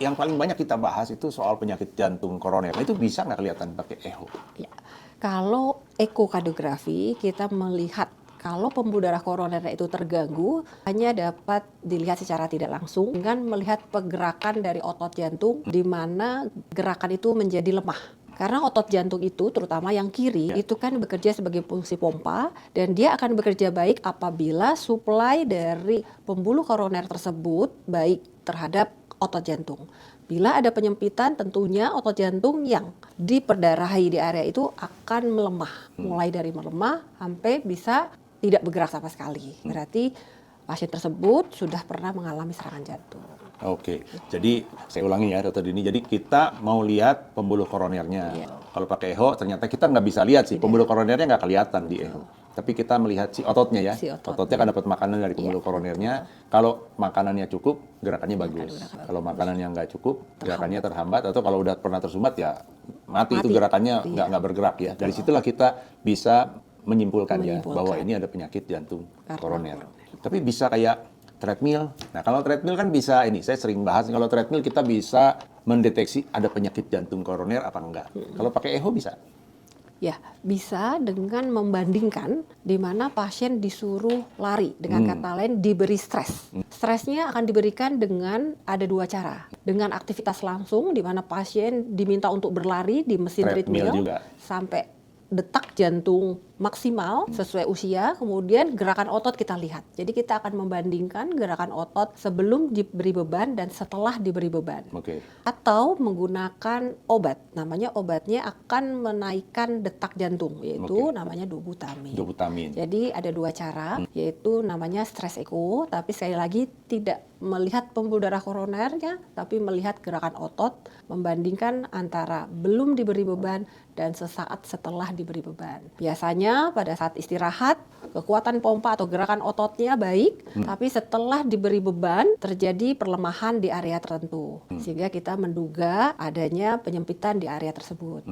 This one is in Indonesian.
Yang paling banyak kita bahas itu soal penyakit jantung koroner. Itu bisa nggak kelihatan pakai echo? Ya. Kalau ekokardiografi kita melihat kalau pembuluh darah koroner itu terganggu hanya dapat dilihat secara tidak langsung dengan melihat pergerakan dari otot jantung di mana gerakan itu menjadi lemah. Karena otot jantung itu, terutama yang kiri, itu kan bekerja sebagai fungsi pompa dan dia akan bekerja baik apabila suplai dari pembuluh koroner tersebut baik terhadap otot jantung. Bila ada penyempitan, tentunya otot jantung yang diperdarahi di area itu akan melemah. Mulai dari melemah sampai bisa tidak bergerak sama sekali. Berarti pasien tersebut sudah pernah mengalami serangan jantung. Oke, jadi saya ulangi ya Dr. Dini. Jadi kita mau lihat pembuluh koronernya. Iya. Kalau pakai echo ternyata kita nggak bisa lihat sih, pembuluh koronernya nggak kelihatan di echo. Tapi kita melihat si ototnya ya. Si otot. Ototnya kan dapat makanan dari pembuluh koronernya. Kalau makanannya cukup, gerakannya bagus. Kalau makanannya nggak cukup, gerakannya terhambat. Atau kalau udah pernah tersumbat ya mati. Itu gerakannya nggak bergerak ya. Dari situlah kita bisa menyimpulkan ya bahwa ini ada penyakit jantung koroner. Tapi bisa kayak treadmill. Nah, kalau treadmill kan bisa ini, saya sering bahas, kalau treadmill kita bisa mendeteksi ada penyakit jantung koroner apa enggak. Kalau pakai echo bisa? Ya, bisa dengan membandingkan di mana pasien disuruh lari. Dengan kata lain, diberi stres. Stresnya akan diberikan dengan ada dua cara. Dengan aktivitas langsung, di mana pasien diminta untuk berlari di mesin treadmill juga sampai detak jantung maksimal sesuai usia, kemudian gerakan otot kita lihat. Jadi kita akan membandingkan gerakan otot sebelum diberi beban dan setelah diberi beban. Atau menggunakan obat, namanya obatnya akan menaikkan detak jantung, yaitu namanya dobutamin. Jadi ada dua cara, yaitu namanya stress echo, tapi sekali lagi tidak melihat pembuluh darah koronernya, tapi melihat gerakan otot, membandingkan antara belum diberi beban dan sesaat setelah diberi beban. Biasanya pada saat istirahat, kekuatan pompa atau gerakan ototnya baik, tapi setelah diberi beban terjadi perlemahan di area tertentu. Sehingga kita menduga adanya penyempitan di area tersebut.